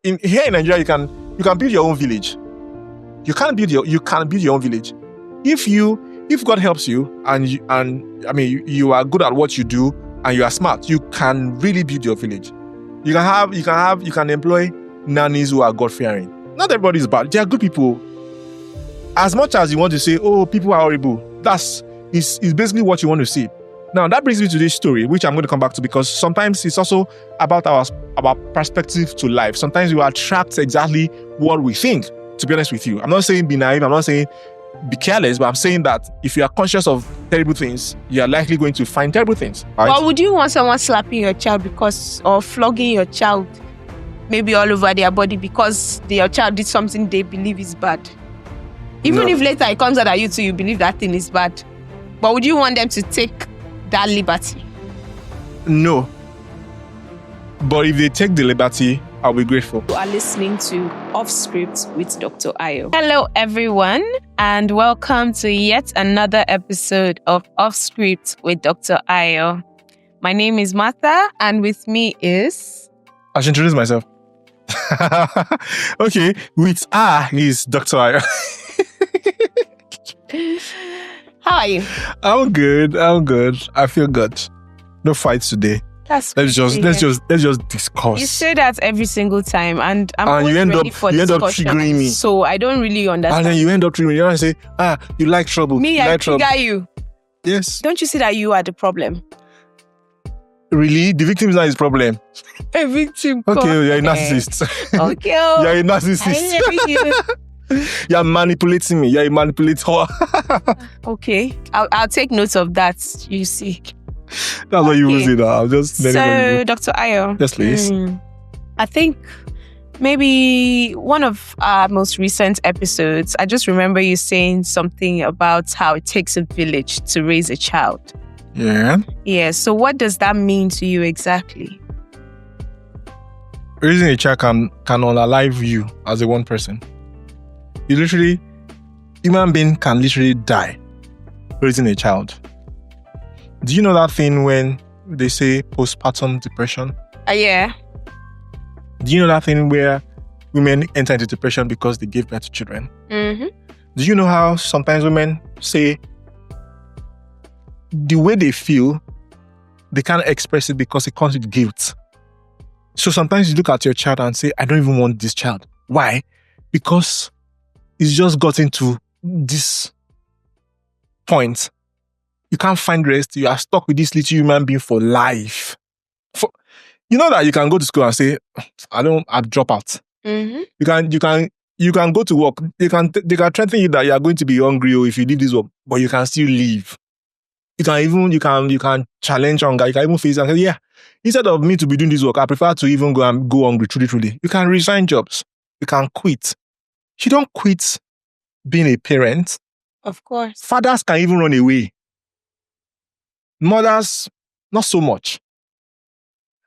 Here in Nigeria, you can build your own village. You can build your own village. If God helps you and you are good at what you do and you are smart, you can really build your village. You can employ nannies who are God-fearing. Not everybody is bad. They are good people. As much as you want to say, oh, people are horrible, is basically what you want to see. Now, that brings me to this story, which I'm going to come back to, because sometimes it's also about our perspective to life. Sometimes we attract exactly what we think, to be honest with you. I'm not saying be naive. I'm not saying be careless, but I'm saying that if you are conscious of terrible things, you are likely going to find terrible things. Right? Or would you want someone slapping your child or flogging your child, maybe all over their body because your child did something they believe is bad? Even if later it comes out that you believe that thing is bad. But would you want them to take that liberty? No. But if they take the liberty, I'll be grateful. You are listening to Off Script with Dr. Ayo. Hello, everyone, and welcome to yet another episode of Off Script with Dr. Ayo. My name is Martha, and with me is... I should introduce myself. Okay, with is Dr. Ayo. How are you? I'm good. I feel good. No fights today. Let's just discuss. You say that every single time, and I'm and always you end ready up for triggering me. So I don't really understand. And then you end up triggering me. You want to say, you like trouble. Me, I trigger you. Yes. Don't you see that you are the problem? Really? The victim is not his problem. A victim. Okay, you're a narcissist. Okay. You're a narcissist. You're manipulating me. You're a manipulator. Okay. I'll take note of that, you see. That's what you will say now. I'll just So, Dr. Ayo. Yes, please. I think maybe one of our most recent episodes, I just remember you saying something about how it takes a village to raise a child. Yeah. Yeah. So what does that mean to you exactly? Raising a child can unalive you as a one person. Human being can literally die raising a child. Do you know that thing when they say postpartum depression? Yeah. Do you know that thing where women enter into depression because they gave birth to children? Mm-hmm. Do you know how sometimes women say the way they feel, they can't express it because it comes with guilt? So sometimes you look at your child and say, I don't even want this child. Why? Because it's just gotten to this point. You can't find rest. You are stuck with this little human being for life. You know that you can go to school and say, I drop out. Mm-hmm. You can go to work. They can threaten you that you are going to be hungry or if you leave this work, but you can still leave. You can challenge hunger. You can even face and say, yeah, instead of me to be doing this work, I prefer to even go hungry, truly. You can resign jobs. You can quit. You don't quit being a parent. Of course. Fathers can even run away. Mothers, not so much.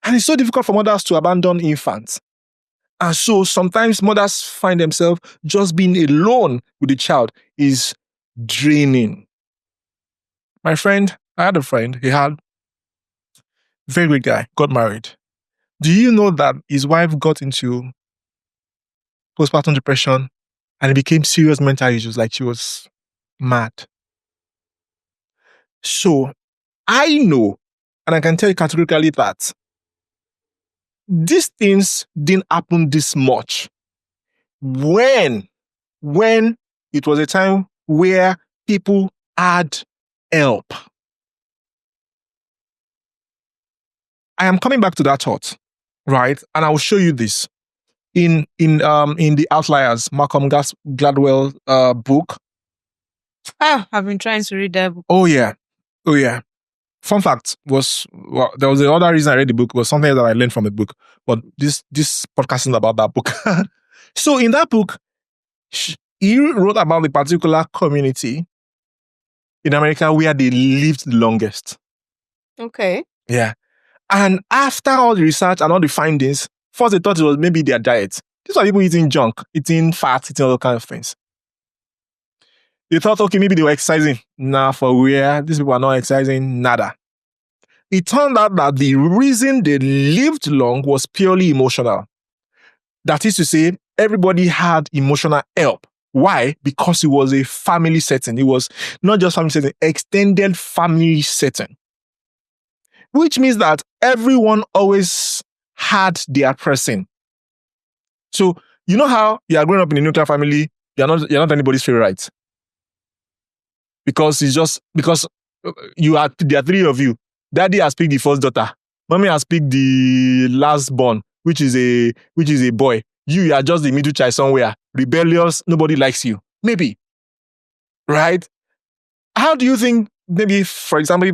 And it's so difficult for mothers to abandon infants. And so sometimes mothers find themselves just being alone with the child is draining. I had a friend, he had a very great guy, got married. Do you know that his wife got into postpartum depression and it became serious mental issues, like she was mad? So I know, and I can tell you categorically that these things didn't happen this much when it was a time where people had help. I am coming back to that thought, right? And I will show you this in the Outliers, Malcolm Gladwell book. I've been trying to read that book. Oh yeah. Fun fact there was the other reason I read the book was something that I learned from the book, but this podcast is about that book. So in that book, he wrote about the particular community in America where they lived the longest. Okay. Yeah. And after all the research and all the findings, first they thought it was maybe their diet. These are people eating junk, eating fat, eating all kinds of things. They thought, okay, maybe they were exercising. Nah, for where? These people are not exercising, nada. It turned out that the reason they lived long was purely emotional. That is to say, everybody had emotional help. Why? Because it was a family setting. It was not just family setting, extended family setting. Which means that everyone always had their person. So, you know how you are growing up in a nuclear family, you're not anybody's favorite. Because there are three of you. Daddy has picked the first daughter. Mommy has picked the last born, which is a boy. You are just the middle child somewhere. Rebellious, nobody likes you. Maybe. Right? How do you think, maybe, for example,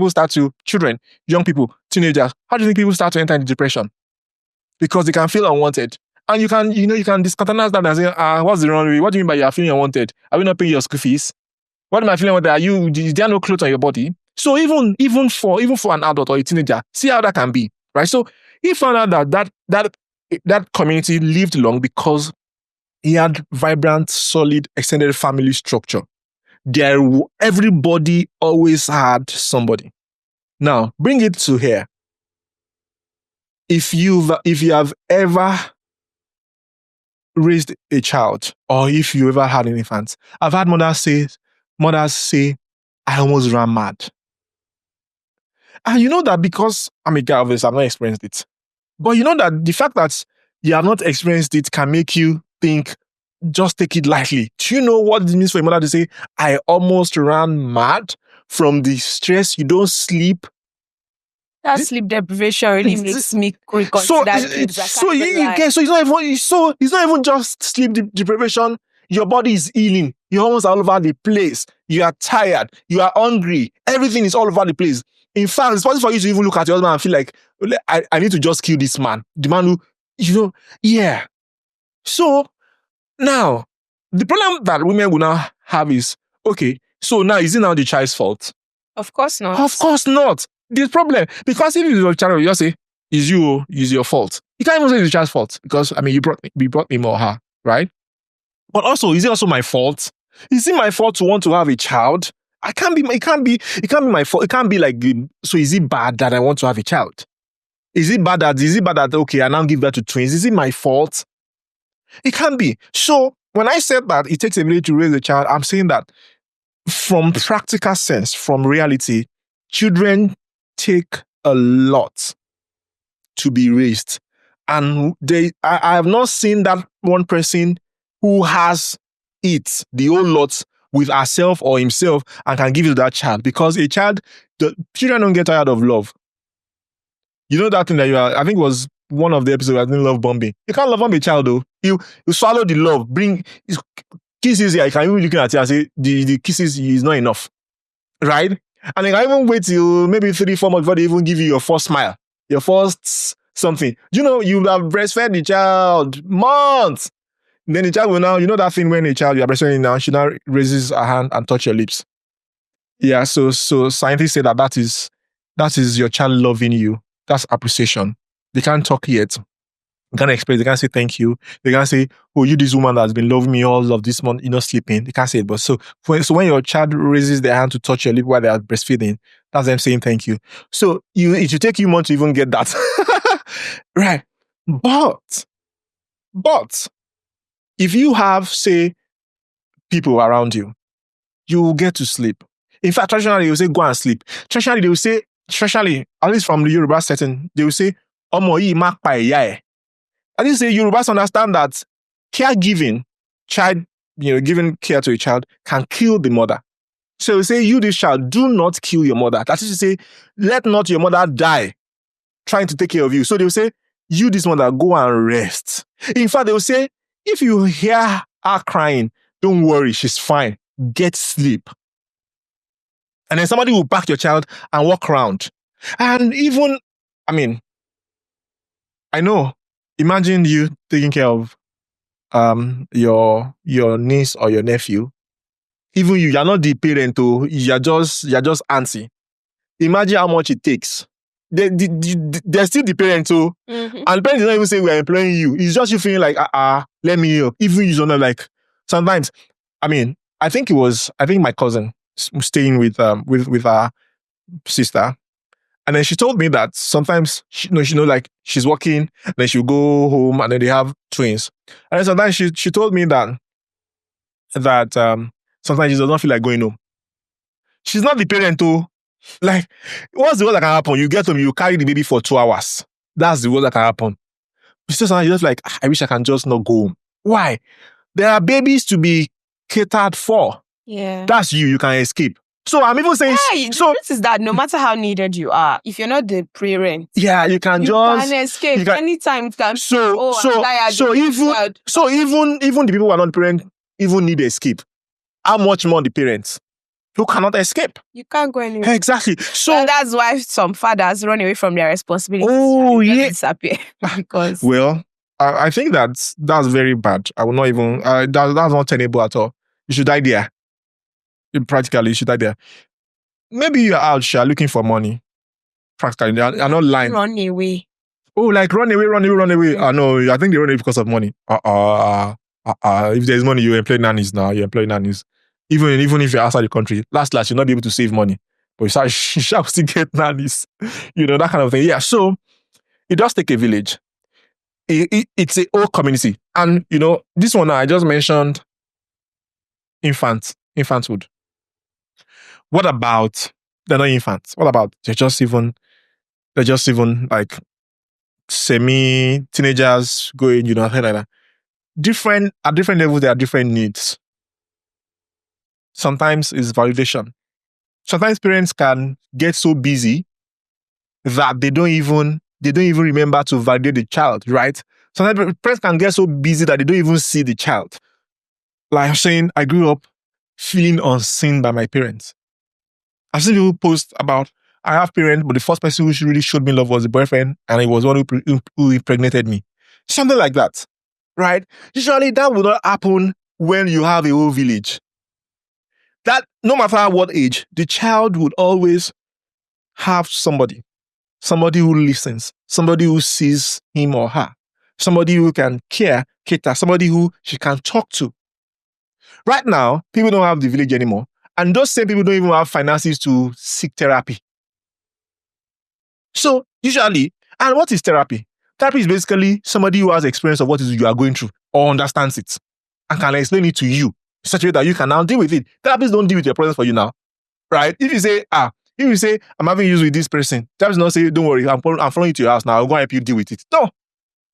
children, young people, teenagers, how do you think people start to enter into depression? Because they can feel unwanted. And you can discontentance that and say, what's the wrong with you? What do you mean by you are feeling unwanted? Are we not paying your school fees? What am I feeling unwanted? Is there no clothes on your body? So even for an adult or a teenager, see how that can be, right? So he found out that community lived long because he had vibrant, solid, extended family structure. Everybody always had somebody. Now, bring it to here. If you have ever raised a child, or if you ever had an infant, I've had mothers say, I almost ran mad. And you know that because I'm a guy of this, I've not experienced it. But you know that the fact that you have not experienced it can make you think, just take it lightly. Do you know what it means for a mother to say, I almost ran mad from the stress? You don't sleep. That sleep deprivation really makes me reconsider kids. So it's not even just sleep deprivation. Your body is healing. You're almost all over the place. You are tired. You are hungry. Everything is all over the place. In fact, it's possible for you to even look at your husband and feel like, I need to just kill this man. The man who, yeah. So now, the problem that women will now have is, okay, so now is it now the child's fault? Of course not. Of course not. This problem, because if it's your child, you just say, is your fault. You can't even say it's the child's fault because, you brought him or her, right? But also, is it also my fault? Is it my fault to want to have a child? It can't be my fault. It can't be like, so is it bad that I want to have a child? Is it bad that, okay, I now give birth to twins? Is it my fault? It can't be. So when I said that it takes a village to raise a child, I'm saying that from practical sense, from reality, children take a lot to be raised. And I have not seen that one person who has it, the whole lot, with herself or himself and can give it to that child. Because the children don't get tired of love. You know that thing that I think it was one of the episodes I didn't love bombing. You can't love bomb a child though. You swallow the love, bring kisses here. You can even look at it and say the kisses is not enough. Right? And then I even wait till maybe 3-4 months before they even give you your first smile, your first something. You have breastfed the child months. Then the child will now, that thing when a child you are breastfeeding now, she now raises her hand and touch your lips. Yeah, so scientists say that is your child loving you. That's appreciation. They can't talk yet. They can't express. They can't say thank you. They can't say, oh, you this woman that's been loving me all of this month, sleeping. They can't say it. But so when your child raises their hand to touch your lip while they are breastfeeding, that's them saying thank you. So it should take you months to even get that. Right. But if you have, say, people around you, you will get to sleep. In fact, traditionally, they will say, go and sleep. Traditionally, they will say, at least from the Yoruba setting, they will say, Omo yi ma pa iya e. At least say Yorubas understand that caregiving, giving care to a child can kill the mother. So they say, you this child, do not kill your mother. That is to say, let not your mother die trying to take care of you. So they will say, you this mother, go and rest. In fact, they will say, if you hear her crying, don't worry, she's fine. Get sleep. And then somebody will back your child and walk around. And even, I know, imagine you taking care of your niece or your nephew. Even you're not the parent, you're just auntie. Imagine how much it takes. They're still the parent, Mm-hmm. And the parent is not even saying we're employing you. It's just you feeling like, let me help. Even you don't know, like, sometimes, I think my cousin staying with her sister, And then she told me that sometimes like she's working, then she'll go home and then they have twins. And then sometimes she told me that sometimes she does not feel like going home. She's not the parent too. Like, what's the worst that can happen? You get home, you carry the baby for 2 hours. That's the worst that can happen. She says sometimes you're just like, I wish I can just not go home. Why? There are babies to be catered for. Yeah. That's you can escape. So I'm even saying, the truth is that no matter how needed you are, if you're not the parent, you can escape anytime. I'm tired. So even the people who are not the parent even need escape. How much more the parents who cannot escape? You can't go anywhere. Exactly. So and that's why some fathers run away from their responsibilities. Oh yeah, disappear because I think that's very bad. I will not even that's not tenable at all. You should die there. Practically, you should die there. Maybe you're out, looking for money. Practically, you're not lying. Run away. Oh, like run away. No, I think they run away because of money. If there's money, you employ nannies now. You employ nannies. Even if you're outside the country, last you'll not be able to save money. But you shall still get nannies. That kind of thing. Yeah, so it does take a village. It's a whole community. And, this one I just mentioned infanthood. What about they're not infants? What about they're just even like semi-teenagers going, things like that. At different levels, there are different needs. Sometimes it's validation. Sometimes parents can get so busy that they don't even remember to validate the child, right? Sometimes parents can get so busy that they don't even see the child. Like I'm saying, I grew up feeling unseen by my parents. I've seen people post about, I have parents, but the first person who really showed me love was the boyfriend, and he was one who impregnated me. Something like that, right? Usually that will not happen when you have a whole village. That no matter what age, the child would always have somebody who listens, somebody who sees him or her, somebody who can cater, somebody who she can talk to. Right now, people don't have the village anymore. And those same people don't even have finances to seek therapy. So usually, and what is therapy? Therapy is basically somebody who has experience of what it is you are going through or understands it and can explain it to you in such a way that you can now deal with it. Therapists don't deal with your problems for you now, right? If you say, I'm having issues with this person, therapists don't say, don't worry, I'm following you to your house now, I'll go and help you deal with it. No.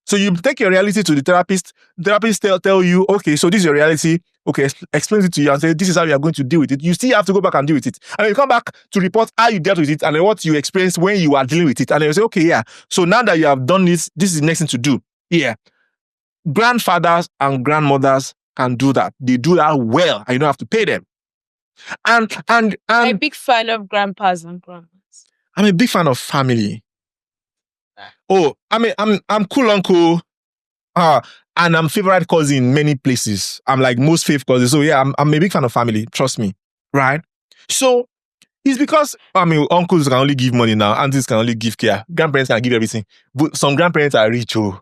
So you take your reality to the therapist. Therapist tell you, okay, so this is your reality. Okay, explain it to you and say, this is how you are going to deal with it. You still have to go back and deal with it. And then you come back to report how you dealt with it and then what you experienced when you are dealing with it. And then you say, okay, yeah. So now that you have done this is the next thing to do. Yeah. Grandfathers and grandmothers can do that. They do that well and you don't have to pay them. And I'm a big fan of grandpas and grandmas. I'm a big fan of family. Oh, I'm cool uncle. And I'm favorite cousin in many places. I'm like most favorite cousin. So yeah, I'm a big fan of family. Trust me. Right? So it's because, uncles can only give money now. Aunties can only give care. Grandparents can give everything. But some grandparents are rich. Oh.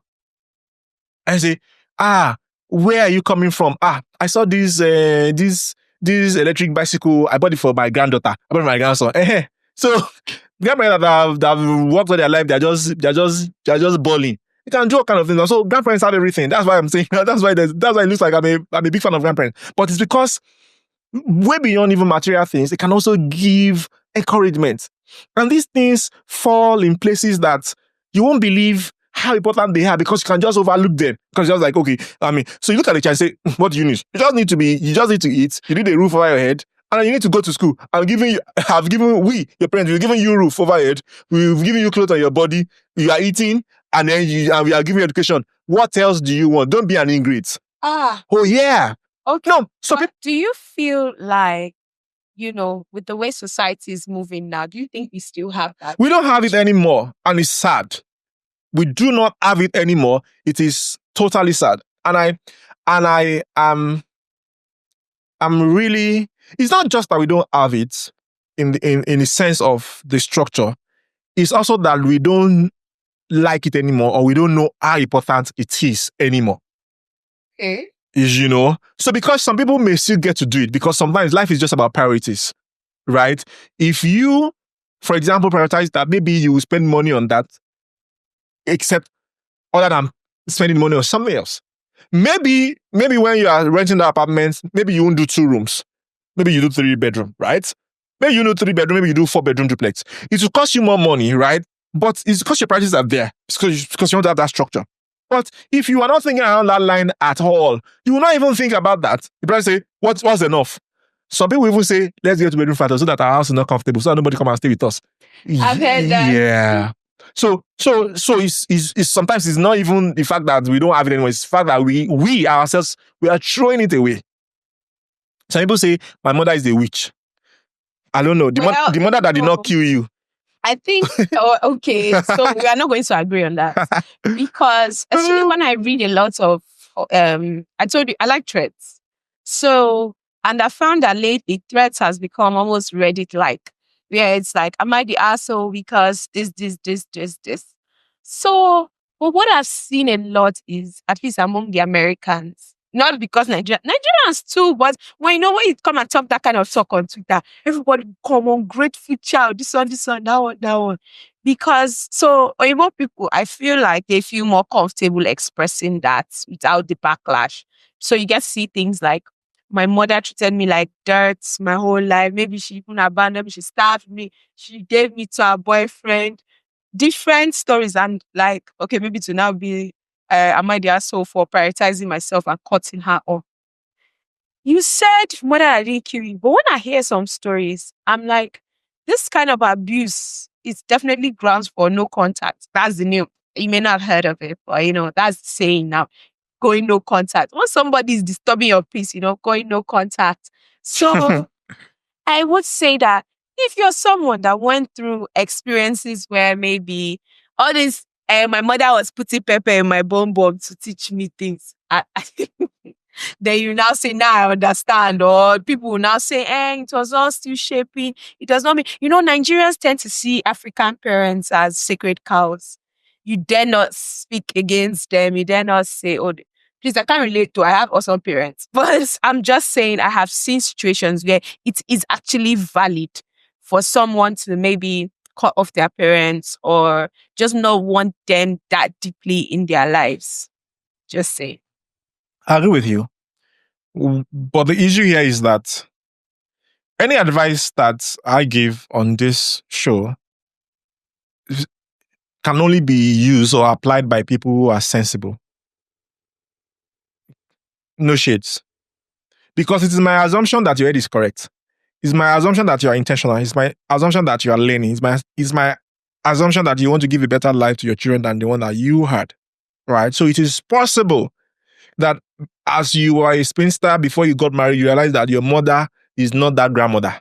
I say, where are you coming from? I saw this electric bicycle. I bought it for my granddaughter. I bought it for my grandson. So grandparents that have worked all their life, they're just balling. You can do all kind of things. So grandparents have everything. That's why I'm saying. That's why it looks like I'm a big fan of grandparents. But it's because way beyond even material things, it can also give encouragement. And these things fall in places that you won't believe how important they are because you can just overlook them. Because you're just like, okay, so you look at the child and say, what do you need? You just need to eat. You need a roof over your head. And you need to go to school. Your parents, we've given you a roof over your head. We've given you clothes on your body. You are eating. And then we are giving you education. What else do you want? Don't be an ingrate. Oh, yeah. Okay. No. So do you feel like, with the way society is moving now, do you think we still have that? We don't have it anymore. And it's sad. We do not have it anymore. It is totally sad. And I'm really, it's not just that we don't have it in the sense of the structure. It's also that we don't like it anymore, or we don't know how important it is anymore. Okay. So because some people may still get to do it, because sometimes life is just about priorities, right? If you For example, prioritize that. Maybe you will spend money on that, except other than spending money on something else. Maybe when you are renting the apartment, maybe you won't do 2 rooms. Maybe you do 3 bedroom, right? Maybe you do 3 bedroom, maybe you do 4 bedroom duplex. It will cost you more money, right? But it's because your priorities are there. It's because you want to have that structure. But if you are not thinking around that line at all, you will not even think about that. You probably say, what's enough? Some people even say, let's get to bedroom flat so that our house is not comfortable, so that nobody come and stay with us. I've heard that. Yeah. So it's sometimes it's not even the fact that we don't have it anymore. It's the fact that we ourselves, we are throwing it away. Some people say, my mother is a witch. I don't know. The mother that did not kill you. I think, okay, so we are not going to agree on that. Because especially when I read a lot of, I told you, I like threads. So, and I found that lately, threads has become almost Reddit-like. Where it's like, am I the asshole because this. So, but what I've seen a lot is, at least among the Americans, not because Nigerians too, but when you come and talk that kind of talk on Twitter, everybody come on, grateful child, this one, that one. Because, so, more people, I feel like they feel more comfortable expressing that without the backlash. So you get to see things like, my mother treated me like dirt my whole life. Maybe she even abandoned me. She starved me. She gave me to her boyfriend. Different stories. And like, okay, maybe to now be, am I the asshole for prioritizing myself and cutting her off? You said, mother, I didn't kill you. But when I hear some stories, I'm like, this kind of abuse is definitely grounds for no contact. That's the name. You may not have heard of it, but that's the saying now. Going no contact. When somebody is disturbing your peace, going no contact. So I would say that if you're someone that went through experiences where maybe all this, my mother was putting pepper in my bum to teach me things. Then you now say, now I understand. Or people will now say, it was all still shaping. It does not mean, Nigerians tend to see African parents as sacred cows. You dare not speak against them. You dare not say, please, I can't relate to, I have awesome parents. But I'm just saying I have seen situations where it is actually valid for someone to maybe cut off their parents or just not want them that deeply in their lives. Just say. I agree with you. But the issue here is that any advice that I give on this show can only be used or applied by people who are sensible. No shades. Because it is my assumption that your head is correct. It's my assumption that you are intentional. It's my assumption that you are learning. It's my assumption that you want to give a better life to your children than the one that you had. Right? So it is possible that as you were a spinster before you got married, you realized that your mother is not that grandmother.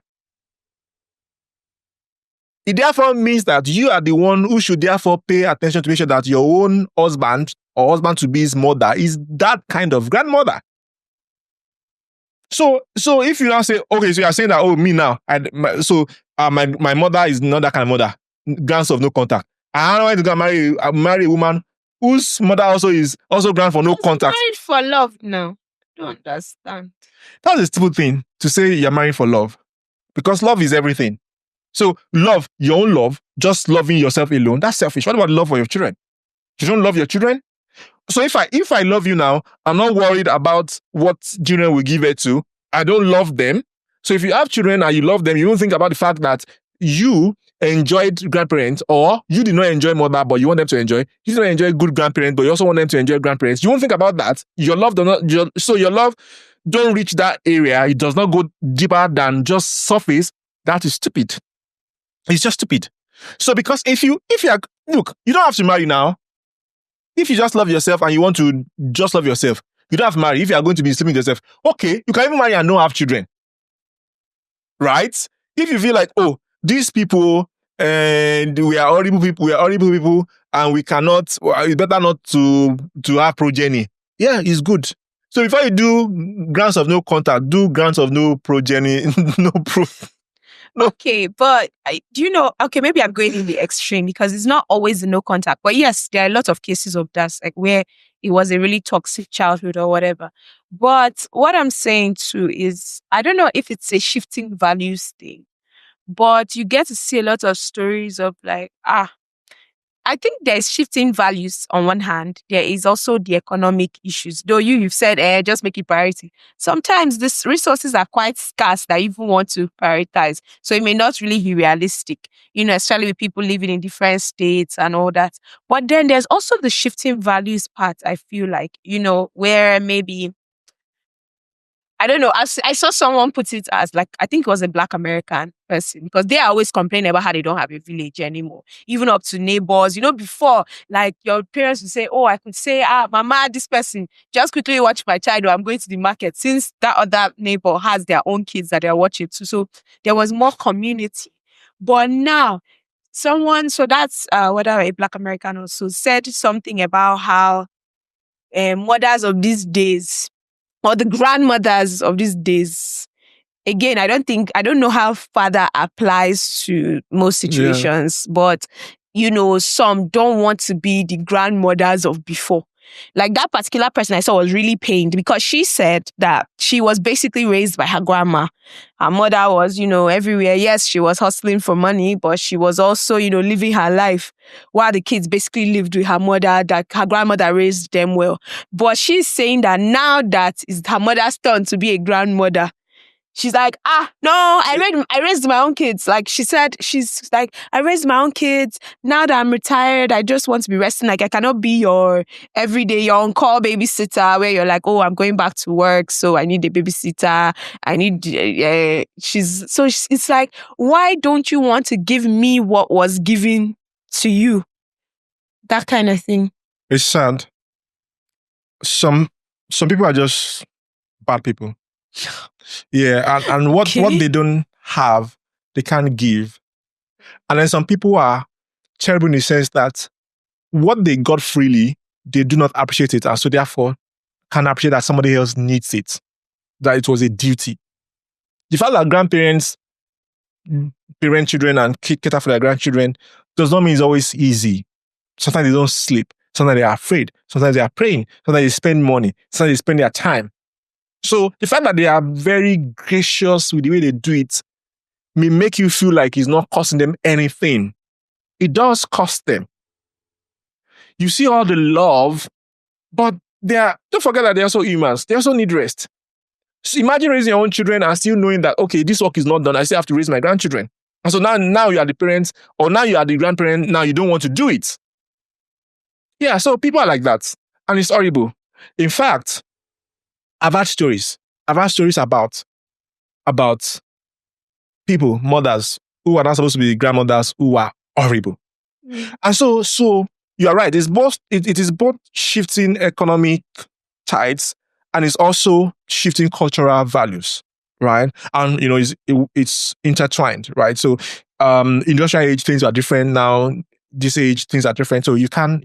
It therefore means that you are the one who should therefore pay attention to make sure that your own husband or husband-to-be's mother is that kind of grandmother. So if you now say, okay, so you are saying that, me now, my mother is not that kind of mother, grounds of no contact. I don't want to go marry a woman whose mother also is also ground for no contact. Married for love now. I don't understand. That's a stupid thing to say you're married for love. Because love is everything. So love, your own love, just loving yourself alone, that's selfish. What about love for your children? You don't love your children? So if I love you now, I'm not worried about what children will give it to. I don't love them. So if you have children and you love them, you don't think about the fact that you enjoyed grandparents, or you did not enjoy mother, but you want them to enjoy. You did not enjoy good grandparents, but you also want them to enjoy grandparents. You won't think about that. Your love your love don't reach that area. It does not go deeper than just surface. That is stupid. It's just stupid. So because if you look, you don't have to marry now. If you just love yourself and you want to just love yourself, you don't have to marry. If you are going to be sleeping with yourself, okay, you can even marry and not have children. Right? If you feel like, these people, and we are horrible people, and we cannot, it's better not to have progeny. Yeah, it's good. So before you do grounds of no contact, do grounds of no progeny, no proof. No. Okay, but do you know, maybe I'm going in the extreme because it's not always the no contact. But yes, there are a lot of cases of that, like where it was a really toxic childhood or whatever. But what I'm saying too is, I don't know if it's a shifting values thing, But you get to see a lot of stories of like, I think there's shifting values on one hand. There is also the economic issues. Though you've said, just make it priority. Sometimes these resources are quite scarce that you even want to prioritize. So it may not really be realistic, especially with people living in different states and all that. But then there's also the shifting values part, I feel like, where maybe I don't know. I saw someone put it as like, I think it was a Black American person because they are always complaining about how they don't have a village anymore, even up to neighbors. Before, like your parents would say, oh, I could say, mama, this person, just quickly watch my child or I'm going to the market, since that other neighbor has their own kids that they're watching too. So there was more community. But now, so that's whether a Black American also said something about how mothers of these days or the grandmothers of these days. Again, I don't know how father applies to most situations, but some don't want to be the grandmothers of before. Like that particular person I saw was really pained because she said that she was basically raised by her grandma. Her mother was, everywhere. Yes, she was hustling for money, but she was also, living her life while the kids basically lived with her mother, that her grandmother raised them well. But she's saying that now that it's her mother's turn to be a grandmother, she's like, no, I raised my own kids. Like she said, she's like, I raised my own kids. Now that I'm retired, I just want to be resting. Like I cannot be your everyday, your on-call babysitter where you're like, oh, I'm going back to work, so I need a babysitter. I need, it's like, why don't you want to give me what was given to you? That kind of thing. It's sad. Some people are just bad people. Yeah, and what they don't have, they can't give. And then some people are terrible in the sense that what they got freely, they do not appreciate it, and so therefore can't appreciate that somebody else needs it, that it was a duty. The fact that grandparents parent children and cater for their grandchildren does not mean it's always easy. Sometimes they don't sleep. Sometimes they are afraid. Sometimes they are praying. Sometimes they spend money. Sometimes they spend their time. So the fact that they are very gracious with the way they do it may make you feel like it's not costing them anything. It does cost them. You see all the love, but don't forget that they're also humans. They also need rest. So imagine raising your own children and still knowing that, okay, this work is not done. I still have to raise my grandchildren. And so now you are the parents, or now you are the grandparent, now you don't want to do it. Yeah, so people are like that. And it's horrible. In fact, I've had stories about people, mothers, who are not supposed to be grandmothers, who are horrible. And so you are right. It is both shifting economic tides and it's also shifting cultural values, right? And it's intertwined, right? So industrial age things are different now. This age things are different. So you can,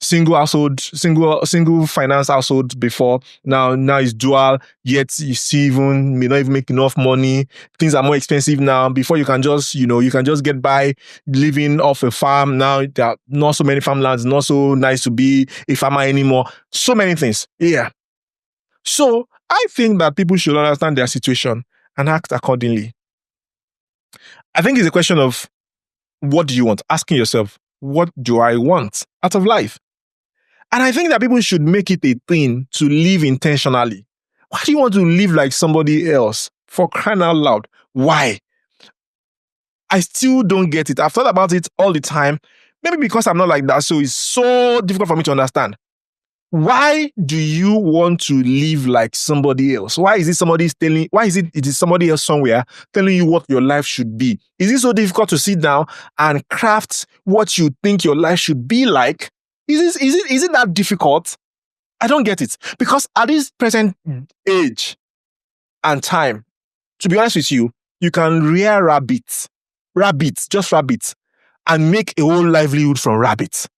single finance household before. Now it's dual, yet you see may not even make enough money. Things are more expensive now. Before you can just get by living off a farm. Now there are not so many farmlands, not so nice to be a farmer anymore. So many things. Yeah. So I think that people should understand their situation and act accordingly. I think it's a question of what do you want? Asking yourself, what do I want out of life? And I think that people should make it a thing to live intentionally. Why do you want to live like somebody else? For crying out loud. Why? I still don't get it. I've thought about it all the time. Maybe because I'm not like that, so it's so difficult for me to understand. Why do you want to live like somebody else? Why is it it is somebody else somewhere telling you what your life should be? Is it so difficult to sit down and craft what you think your life should be like? Is it that difficult? I don't get it. Because at this present age and time, to be honest with you, you can rear rabbits, and make a whole livelihood from rabbits.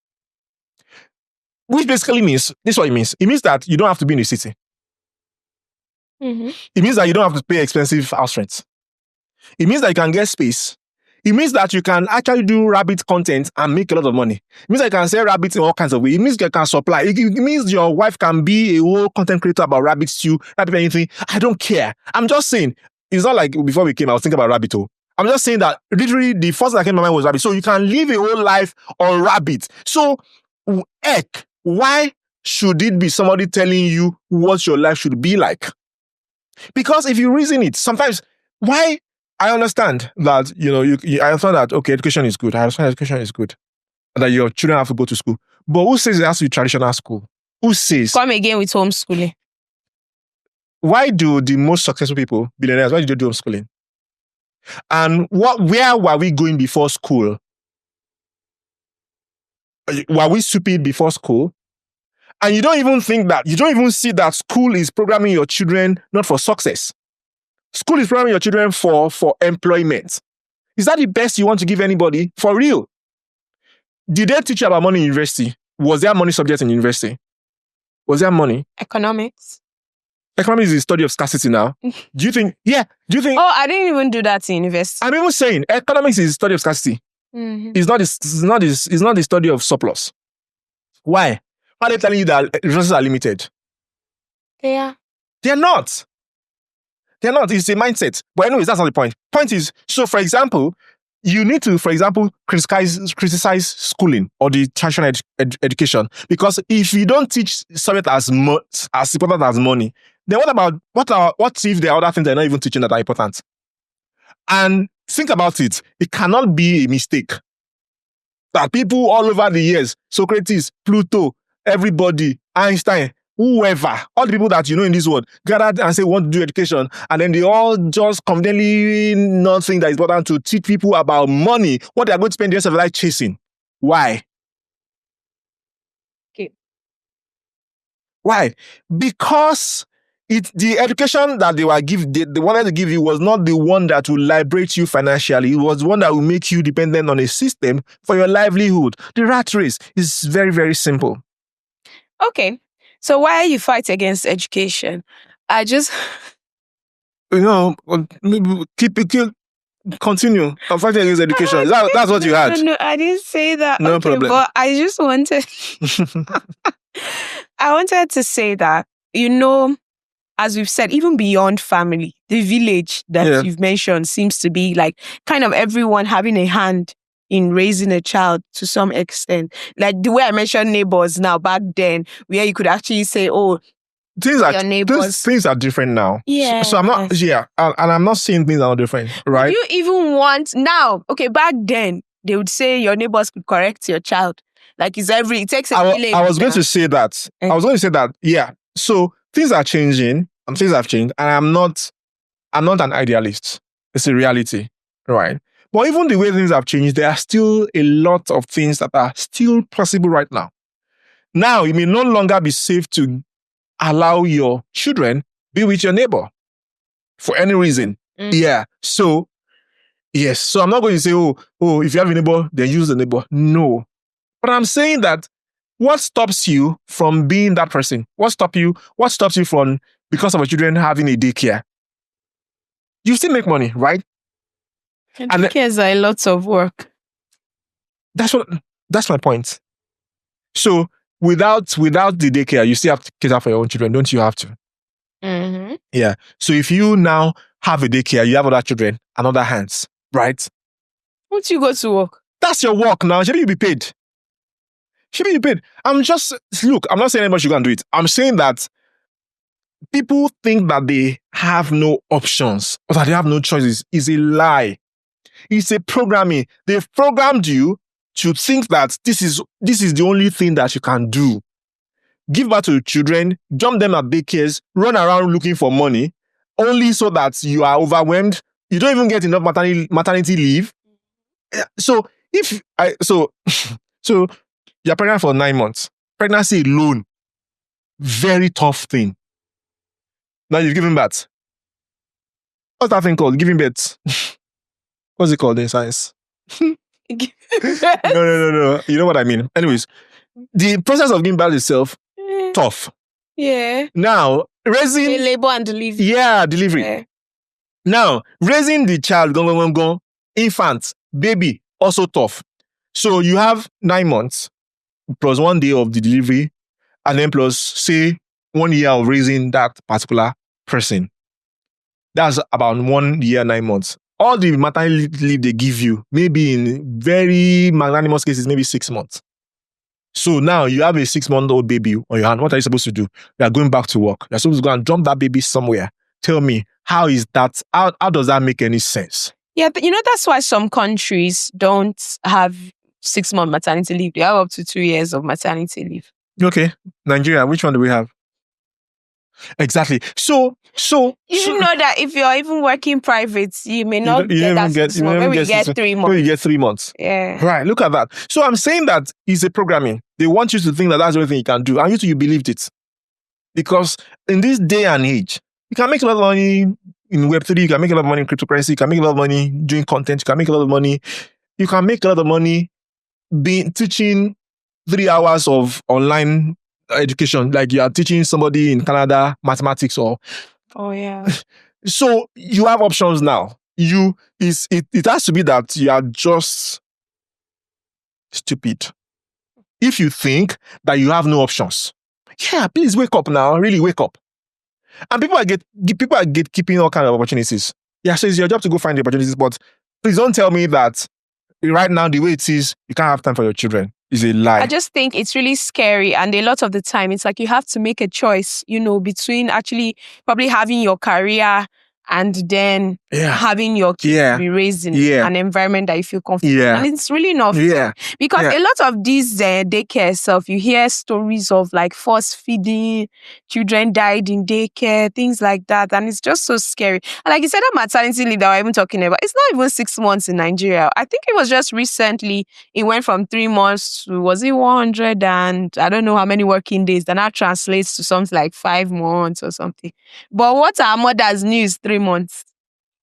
Which basically means, this is what it means. It means that you don't have to be in the city. Mm-hmm. It means that you don't have to pay expensive house rent. It means that you can get space. It means that you can actually do rabbit content and make a lot of money. It means that you can sell rabbits in all kinds of ways. It means you can supply. It means your wife can be a whole content creator about rabbits too, rabbit anything. I don't care. I'm just saying, it's not like before we came, I was thinking about rabbit. I'm just saying that literally the first thing that came to my mind was rabbit. So you can live a whole life on rabbit. So, heck, why should it be somebody telling you what your life should be like? Because if you reason it, sometimes, why? I understand that, I understand that, okay, education is good. I understand education is good. That your children have to go to school. But who says it has to be traditional school? Who says? Come again with homeschooling. Why do the most successful people, billionaires, why do they do homeschooling? And where were we going before school? Were we stupid before school? And you don't even see that school is programming your children not for success. School is programming your children for employment. Is that the best you want to give anybody? For real? Did they teach you about money in university? Was there money subject in university? Was there money? Economics. Economics is the study of scarcity now. Do you think? Oh, I didn't even do that in university. I'm even saying economics is the study of scarcity. Mm-hmm. It's not the study of surplus. Why? Why are they telling you that resources are limited? Yeah. They're not. It's a mindset. But anyways, that's not the point. Point is, so for example, you need to, criticize schooling or the traditional education, because if you don't teach subject as important as money, then what if there are other things they're not even teaching that are important? And think about it. It cannot be a mistake that people all over the years, Socrates, Plato, everybody, Einstein, whoever, all the people that you know in this world, gathered and say want to do education, and then they all just confidently not think that it's important to teach people about money, what they are going to spend the rest of their life chasing. Why? Okay. Why? Because the education that they wanted to give you was not the one that will liberate you financially. It was one that will make you dependent on a system for your livelihood. The rat race is very, very simple. Okay. So why you fight against education? I just... Continue. I'm fighting against education. That's what you had. No, I didn't say that. No problem. But I just wanted... I wanted to say that, as we've said, even beyond family, the village that you've mentioned seems to be like kind of everyone having a hand in raising a child to some extent. Like the way I mentioned neighbors now, back then, where you could actually say, oh, your neighbors. Things are different now. Yeah. So I'm not, and I'm not saying things are not different, right? Do you even want, now, okay, back then, they would say your neighbors could correct your child. Like it takes a village. I was going to say that. Okay. I was going to say that, yeah. So things are changing, and things have changed, and I'm not an idealist. It's a reality, right? But even the way things have changed, there are still a lot of things that are still possible right now. Now, it may no longer be safe to allow your children be with your neighbor for any reason. Mm. Yeah. So, yes. So I'm not going to say, oh, if you have a neighbor, then use the neighbor. No. But I'm saying that what stops you from being that person? What stops you from, because of your children having a daycare? You still make money, right? And daycares are lots of work. That's my point. So without the daycare, you still have to cater for your own children, don't you have to? Mm-hmm. Yeah. So if you now have a daycare, you have other children and other hands, right? Won't you go to work? That's your work now. Shouldn't you be paid? I'm not saying anybody should go and do it. I'm saying that people think that they have no options or that they have no choices. Is a lie. It's a programming. They've programmed you to think that this is the only thing that you can do. Give birth to children, jump them at daycares, run around looking for money, only so that you are overwhelmed. You don't even get enough maternity leave. So you're pregnant for 9 months. Pregnancy alone, very tough thing. Now you've given birth. What's that thing called? Giving birth. What's it called in science? No. You know what I mean. Anyways, the process of giving birth itself, tough. Yeah. Now, raising... labor and delivery. Yeah, delivery. Yeah. Now, raising the child, infant, baby, also tough. So you have 9 months plus 1 day of the delivery, and then plus, say, 1 year of raising that particular person. That's about 1 year, 9 months all the maternity leave they give you, maybe in very magnanimous cases, maybe 6 months. So now you have a 6-month-old baby on your hand. What are you supposed to do? You are going back to work. You're supposed to go and dump that baby somewhere. Tell me, how is that? How does that make any sense? Yeah, but that's why some countries don't have 6-month maternity leave. They have up to 2 years of maternity leave. Okay. Nigeria, which one do we have? Exactly. So you know that if you're even working private, you may not get that 6 months. Maybe you get 3 months. Maybe you get 3 months. Yeah. Right. Look at that. So I'm saying that it's a programming. They want you to think that that's everything you can do, and you believed it. Because in this day and age, you can make a lot of money in Web3, you can make a lot of money in cryptocurrency, you can make a lot of money doing content, you can make a lot of money. You can make a lot of money teaching 3 hours of online education, like you are teaching somebody in Canada mathematics or. Oh yeah. So you have options now. It has to be that you are just stupid if you think that you have no options. Yeah, please wake up now. Really wake up. And people are gatekeeping all kinds of opportunities. Yeah, so it's your job to go find the opportunities, but please don't tell me that right now the way it is, you can't have time for your children. Is a lie. I just think it's really scary, and a lot of the time it's like you have to make a choice, between actually probably having your career and then having your kids be raised in an environment that you feel comfortable. Yeah. And it's really not fair. Because a lot of these daycare stuff, you hear stories of like force feeding, children died in daycare, things like that. And it's just so scary. And like you said, that maternity leave that we're even talking about, it's not even 6 months in Nigeria. I think it was just recently, it went from 3 months to, was it 100 and I don't know how many working days. That now translates to something like 5 months or something. But what our mothers knew is 3 months.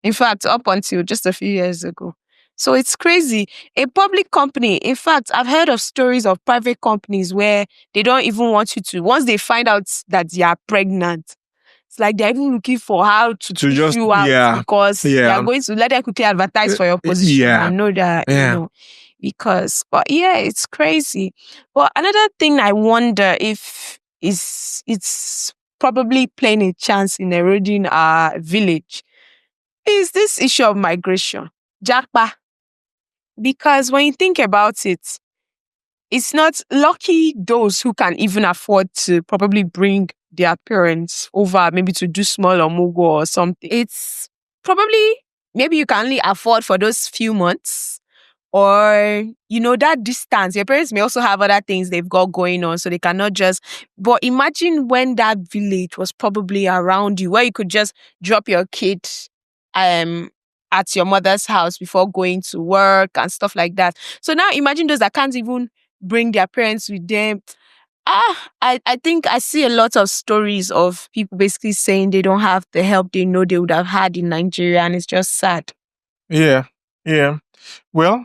In fact, up until just a few years ago. So it's crazy. A public company, in fact, I've heard of stories of private companies where they don't even want you to, once they find out that you are pregnant, it's like they're even looking for how to just, you out because they are going to let them quickly advertise for your position and know that, because, but it's crazy. But another thing I wonder if it's probably playing a chance in eroding our village is this issue of migration. Japa. Because when you think about it, it's not lucky those who can even afford to probably bring their parents over, maybe to do small or mugo or something. It's probably, maybe you can only afford for those few months. Or, that distance. Your parents may also have other things they've got going on, so they cannot just. But imagine when that village was probably around you, where you could just drop your kid at your mother's house before going to work and stuff like that. So now imagine those that can't even bring their parents with them. I think I see a lot of stories of people basically saying they don't have the help they know they would have had in Nigeria, and it's just sad. Yeah. Well,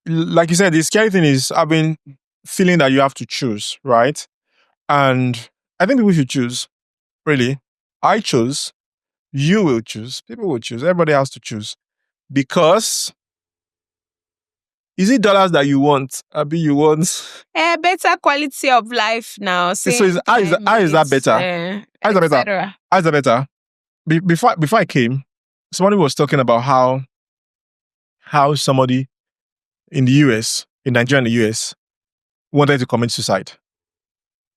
like you said, the scary thing is I've been feeling that you have to choose, right? And I think people should choose. Really. I chose. You will choose. People will choose. Everybody has to choose. Because is it dollars that you want? Abi, you want better quality of life now. So how is that better? How is that better? How is that better? Before I came, somebody was talking about how somebody in the US, in Nigeria and the US, wanted to commit suicide.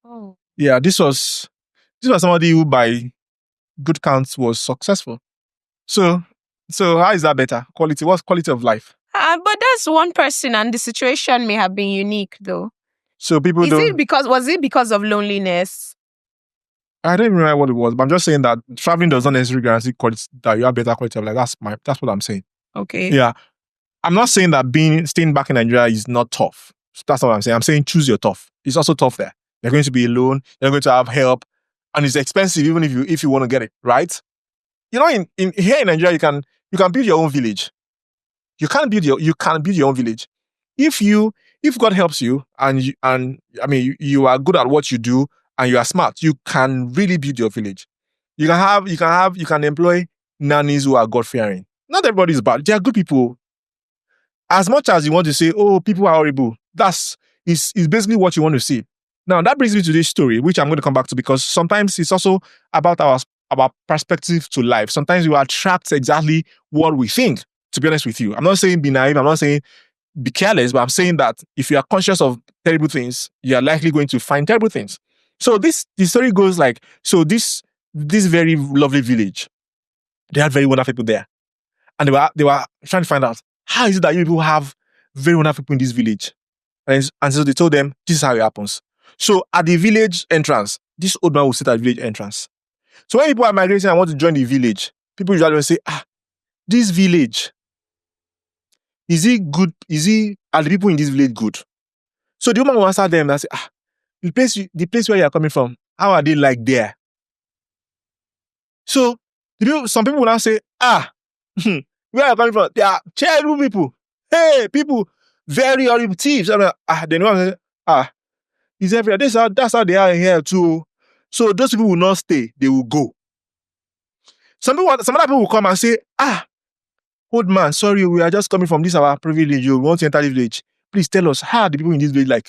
Oh. Yeah, this was somebody who by good counts was successful. So how is that better? Quality? What's quality of life? But that's one person, and the situation may have been unique though. So people was it because of loneliness? I don't even remember what it was, but I'm just saying that traveling does not necessarily guarantee quality, that you have better quality of life. That's what I'm saying. Okay. Yeah. I'm not saying that staying back in Nigeria is not tough. That's not what I'm saying. I'm saying choose your tough. It's also tough there. You're going to be alone. You're going to have help, and it's expensive even if you want to get it, right? In here in Nigeria, you can build your own village. You can build your own village if God helps you and you are good at what you do and you are smart. You can really build your village. You can employ nannies who are God fearing. Not everybody is bad. They are good people. As much as you want to say, oh, people are horrible, is basically what you want to see. Now, that brings me to this story, which I'm going to come back to, because sometimes it's also about our perspective to life. Sometimes we attract exactly what we think. To be honest with you, I'm not saying be naive. I'm not saying be careless, but I'm saying that if you are conscious of terrible things, you are likely going to find terrible things. So the story goes like, so this very lovely village, they had very wonderful people there. And they were trying to find out, how is it that you people have very wonderful people in this village? And so they told them, this is how it happens. So at the village entrance, this old man will sit at the village entrance. So when people are migrating and want to join the village, people usually will say, this village, is it good? Are the people in this village good? So the woman will answer them and say, the place where you are coming from, how are they like there? So some people will now say, where are you coming from? They are terrible people. Hey, people, very horrible thieves. Then the woman will say, it's everywhere. That's how they are here too. So those people will not stay, they will go. Some other people will come and say, old man, sorry, we are just coming from this our privilege. We want to enter the village. Please tell us, how are the people in this village like?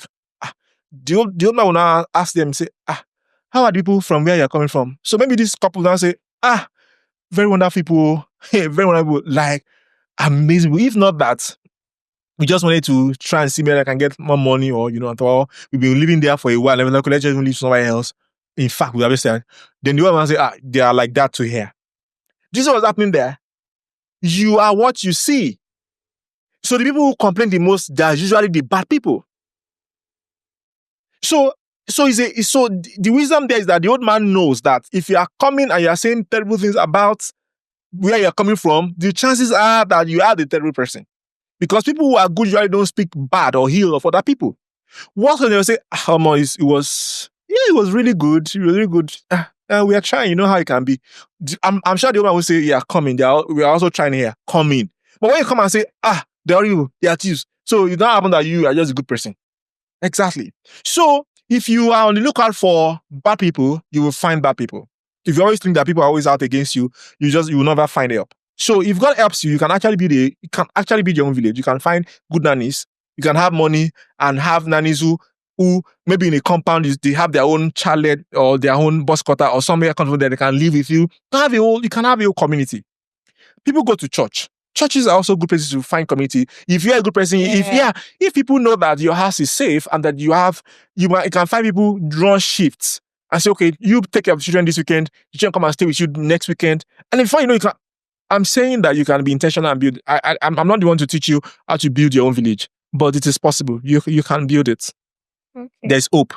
The old man will now ask them, say, how are the people from where you're coming from? So maybe this couple now say, very wonderful people, very wonderful people, like amazing. If not that, we just wanted to try and see whether I can get more money, or at all. We've been living there for a while. And let's just live somewhere else. In fact, we have said, then the other one say, they are like that to here. This is what's happening there. You are what you see. So the people who complain the most, they are usually the bad people. So the wisdom there is that the old man knows that if you are coming and you are saying terrible things about where you are coming from, the chances are that you are the terrible person. Because people who are good usually don't speak bad or ill of other people. What when they will say, it was really good. It was really good. We are trying, you know how it can be. I'm sure the woman will say, yeah, come in. We are also trying here. Come in. But when you come and say, they're evil, they are thieves. So it don't happen that you are just a good person. Exactly. So if you are on the lookout for bad people, you will find bad people. If you always think that people are always out against you, you will never find help. So if God helps you, you can actually build your own village. You can find good nannies. You can have money and have nannies who maybe in a compound they have their own chalet or their own bus quarter or somewhere comfortable that they can live with you. You can have a whole community. People go to church. Churches are also good places to find community. If you're a good person, if people know that your house is safe and that you can find people run shifts and say, okay, you take care of the children this weekend, the children come and stay with you next weekend. And before you know, I'm saying that you can be intentional and build. I'm not the one to teach you how to build your own village, but it is possible. You can build it. Okay. There's hope.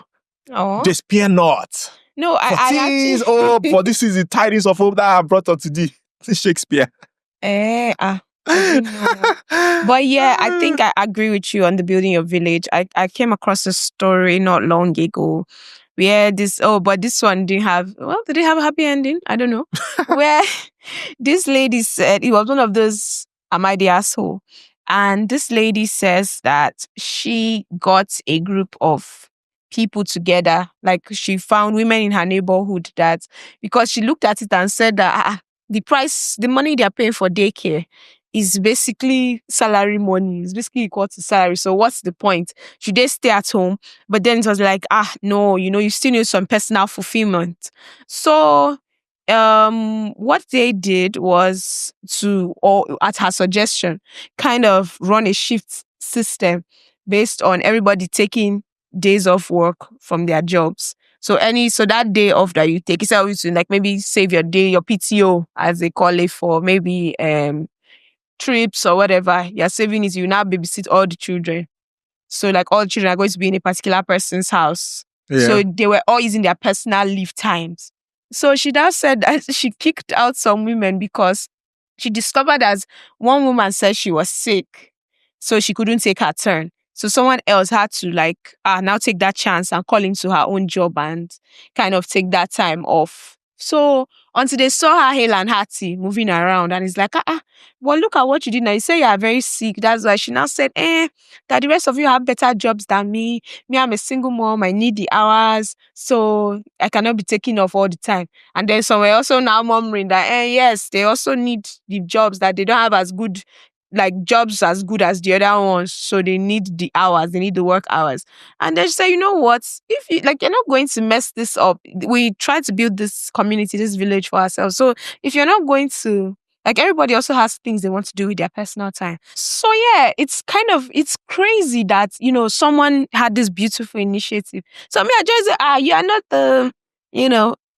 Oh. Despair not. No, I hope. For this is the tidings of hope that I brought unto thee. Shakespeare. But yeah, I think I agree with you on the building your village. I came across a story not long ago where this one did they have a happy ending? I don't know. Where this lady said, it was one of those, am I the asshole? And this lady says that she got a group of people together. Like she found women in her neighborhood that, because she looked at it and said that the money they're paying for daycare is basically salary money. It's basically equal to salary. So what's the point? Should they stay at home? But then it was like, no, you still need some personal fulfillment. So what they did was at her suggestion, kind of run a shift system based on everybody taking days off work from their jobs. So that day off that you take, it's always to like maybe save your day, your PTO as they call it, for maybe trips or whatever. You're saving it, you now babysit all the children. So like all the children are going to be in a particular person's house. Yeah. So they were all using their personal leave times. So she now said that she kicked out some women because she discovered that one woman said she was sick, so she couldn't take her turn. So someone else had to now take that chance and call into her own job and kind of take that time off. So until they saw her hale and hearty moving around, and it's like, well, look at what you did now. You say you are very sick. That's why she now said, that the rest of you have better jobs than me. Me, I'm a single mom. I need the hours. So I cannot be taking off all the time. And then someone also now murmuring that, yes, they also need the jobs that they don't have as good, like jobs as good as the other ones. So they need the hours, they need the work hours. And they say, you know what? If you you're not going to mess this up. We try to build this community, this village for ourselves. So if you're not going to Like everybody also has things they want to do with their personal time. So yeah, it's crazy that, someone had this beautiful initiative. So me, I just say, you are not the,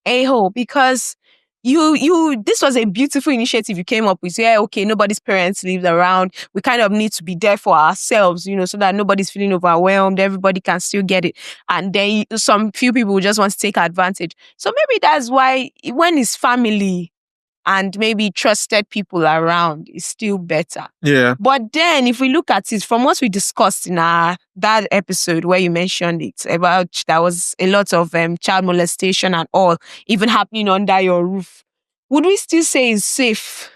a-hole, because this was a beautiful initiative you came up with. Yeah, okay, nobody's parents live around. We kind of need to be there for ourselves, so that nobody's feeling overwhelmed. Everybody can still get it. And then some few people just want to take advantage. So maybe that's why when it's family and maybe trusted people around, it's still better. Yeah. But then if we look at it from what we discussed in that episode where you mentioned it about there was a lot of child molestation and all even happening under your roof, would we still say it's safe?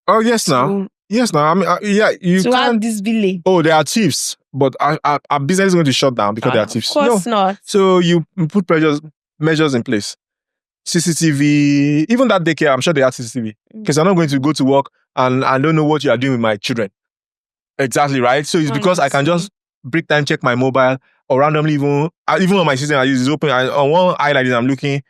Oh, yes, now. Yes, now. I mean, yeah, you to can't. have this village. Oh, they are thieves, but our business is going to shut down because they are thieves. Of course not. So you put measures in place. CCTV, even that daycare, I'm sure they have CCTV. Because I'm not going to go to work and I don't know what you are doing with my children. Exactly, right? So it's because I can just break time, check my mobile, or randomly even on my system, I use it open. On one eye like this, I'm looking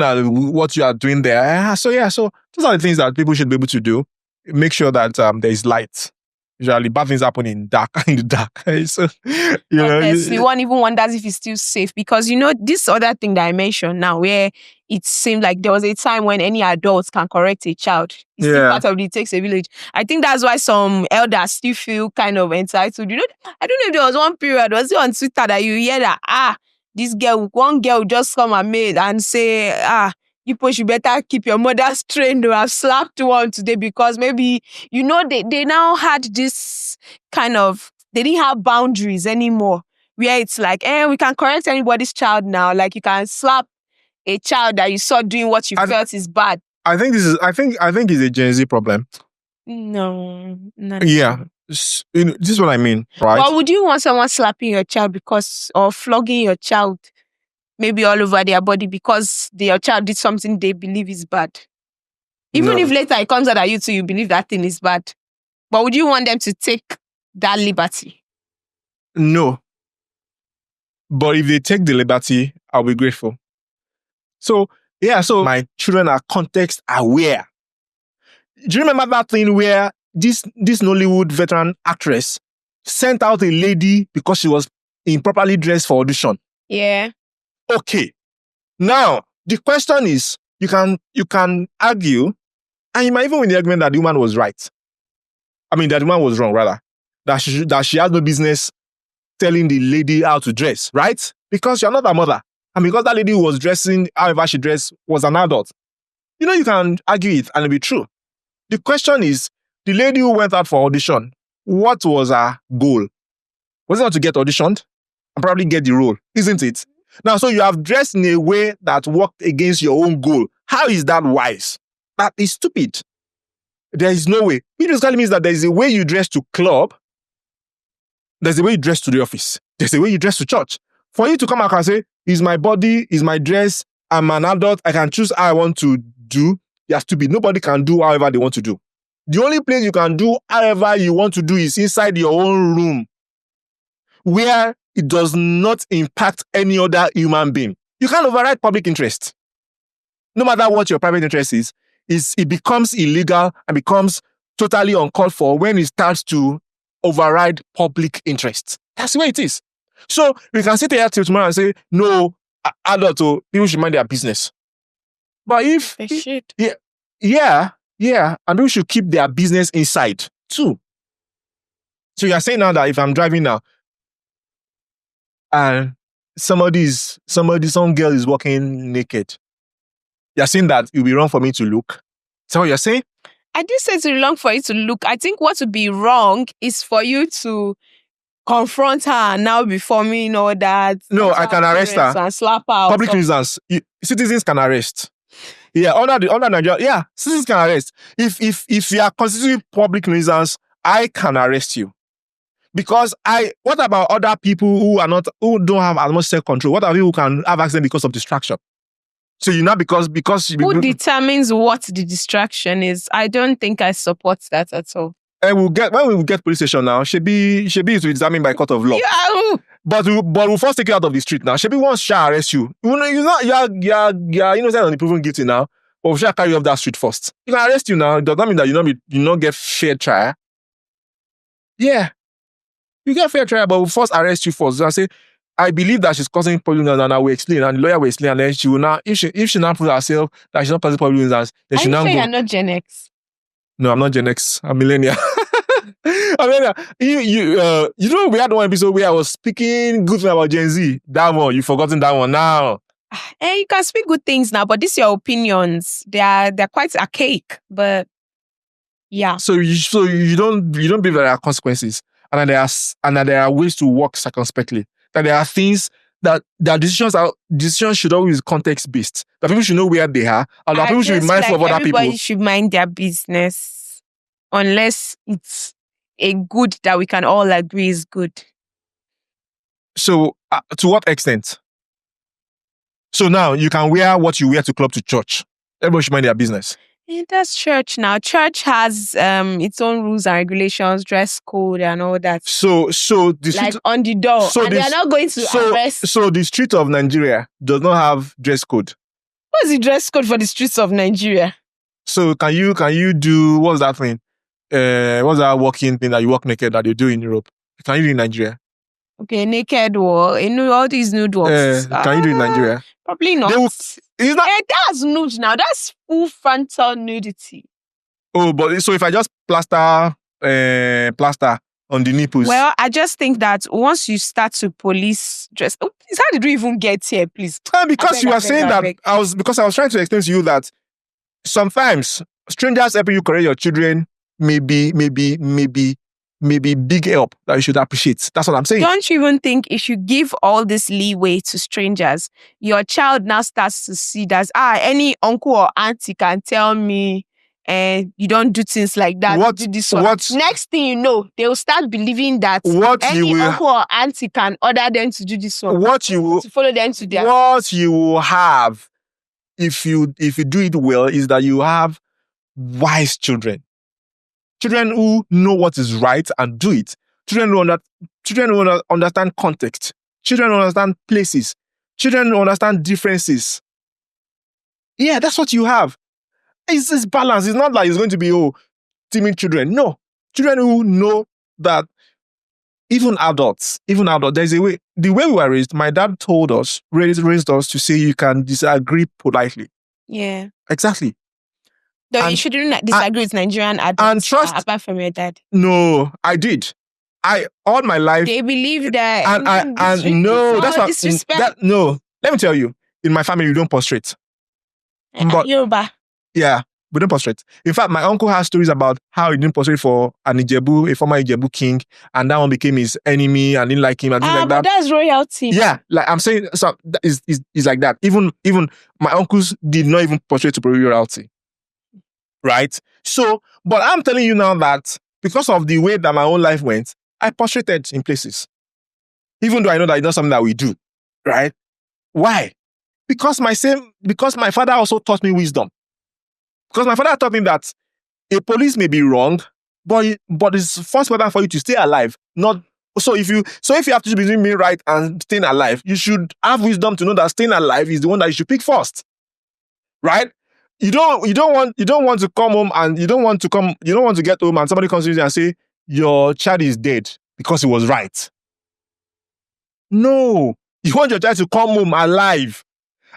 at what you are doing there. So those are the things that people should be able to do. Make sure that there is light. Usually bad things happen in the dark. So, honestly, one even wonders if it's still safe because, this other thing that I mentioned now where it seemed like there was a time when any adults can correct a child. It's still part of it takes a village. I think that's why some elders still feel kind of entitled. I don't know if there was one period, was it on Twitter that you hear that, one girl just come and made and say, you should better keep your mother's trained or have slapped one today because maybe, they now had this kind of, they didn't have boundaries anymore where it's like, we can correct anybody's child now. Like you can slap a child that you saw doing what you felt is bad. I think it's a Gen Z problem. No, not yeah. This is what I mean, right? But would you want someone slapping your child or flogging your child maybe all over their body because your child did something they believe is bad? Even if later it comes out at you too, you believe that thing is bad. But would you want them to take that liberty? No. But if they take the liberty, I'll be grateful. So my children are context aware. Do you remember that thing where this Nollywood veteran actress sent out a lady because she was improperly dressed for audition? Yeah. Okay. Now, the question is, you can argue, and you might even win the argument that the woman was right. I mean, that the woman was wrong, rather. That she has no business telling the lady how to dress, right? Because you're not a mother. And because that lady was dressing however she dressed was an adult. You can argue it and it'll be true. The question is, the lady who went out for audition, what was her goal? Was it not to get auditioned and probably get the role, isn't it? Now, so you have dressed in a way that worked against your own goal. How is that wise? That is stupid. There is no way. It basically means that there is a way you dress to club. There's a way you dress to the office. There's a way you dress to church. For you to come out and say, is my body, is my dress, I'm an adult, I can choose how I want to do, you're stupid. Nobody can do however they want to do. The only place you can do however you want to do is inside your own room, where it does not impact any other human being. You can't override public interest. No matter what your private interest is it becomes illegal and becomes totally uncalled for when it starts to override public interest. That's the way it is. So we can sit here till tomorrow and say, no, adults, people should mind their business. But if they should. Yeah, and people should keep their business inside too. So you're saying now that if I'm driving now and some girl is walking naked, you're saying that it will be wrong for me to look? Is that what you're saying? I didn't say it's wrong for you to look. I think what would be wrong is for you to confront her now before me, that. No, I can arrest her. And slap her. Public nuisance. Citizens can arrest. Yeah, under Nigeria, citizens can arrest. If you are constituting public nuisance, I can arrest you. Because what about other people who don't have as much self-control? What are people who can have accident because of distraction? So because who determines what the distraction is? I don't think I support that at all. And when we get police station now, Shebi is examined by court of law. Yeah. But we'll first take you out of the street now. Shebi once shall arrest you. You're innocent on the proven guilty now. but we shall carry you off that street first. You can arrest you now. It does not mean that you not get fair trial. Yeah. You get fair trial, but we'll first arrest you first. So I say, I believe that she's causing public nuisance, and I will explain, and the lawyer will explain, and then she will now, if she now proves herself that she's not causing public nuisance, then she now Are you go. sure you're not Gen X? No, I'm not Gen X. I'm millennial. I'm millennial. You know, we had one episode where I was speaking good thing about Gen Z. That one, you've forgotten that one now. You can speak good things now, but these are your opinions. They're quite archaic, but yeah. So you don't believe that there are consequences, and that there are ways to work circumspectly. That there are things that decisions should always be context based. That people should know where they are, and that people should be mindful of other people. Everybody should mind their business, unless it's a good that we can all agree is good. So, to what extent? So now you can wear what you wear to club to church. Everybody should mind their business. That's church now. Church has its own rules and regulations, dress code and all that. So the street, like on the door, and they are not going to arrest. So the street of Nigeria does not have dress code. What's the dress code for the streets of Nigeria? So can you do, what's that thing? What's that walking thing that you walk naked that you do in Europe? Can you do in Nigeria? Okay, naked walk. All these nude walks. Can you do in Nigeria? Probably not. That's nude now. That's full frontal nudity. Oh, but so if I just plaster on the nipples. Well, I just think that once you start to police dress, how did we even get here, please? Because you are saying that I was trying to explain to you that sometimes strangers helping you correct your children may be big help that you should appreciate. That's what I'm saying. Don't you even think if you give all this leeway to strangers, your child now starts to see that any uncle or auntie can tell me you don't do things like that. Do this one. Next thing you know, they will start believing that uncle or auntie can order them to do this one. To follow them to their. What you will have if you do it well is that you have wise children. Children who know what is right and do it. Children who understand context. Children who understand places. Children who understand differences. Yeah, that's what you have. It's balance. It's not like it's going to be timid children. No. Children who know that even adults, there's a way. The way we were raised, my dad raised us to say you can disagree politely. Yeah. Exactly. Though you shouldn't disagree with Nigerian adults. And trust, apart from your dad. No, I did. All my life. They believe that. And no, that's what. Disrespect. No, let me tell you. In my family, we don't prostrate. But Yoruba. Yeah, we don't prostrate. In fact, my uncle has stories about how he didn't prostrate for a former Ijebu king, and that one became his enemy and didn't like him and things like that. But that's royalty. Yeah, like I'm saying, so is like that. Even my uncles did not even prostrate to royalty. Right? So, but I'm telling you now that because of the way that my own life went, I prostrated in places. Even though I know that it's not something that we do. Right? Why? Because my father also taught me wisdom. Because my father taught me that a police may be wrong, but it's first important for you to stay alive. So if you have to choose between being right and staying alive, you should have wisdom to know that staying alive is the one that you should pick first. Right? You don't want to come home and you don't want to get home and somebody comes to you and say your child is dead because he was right. No, you want your child to come home alive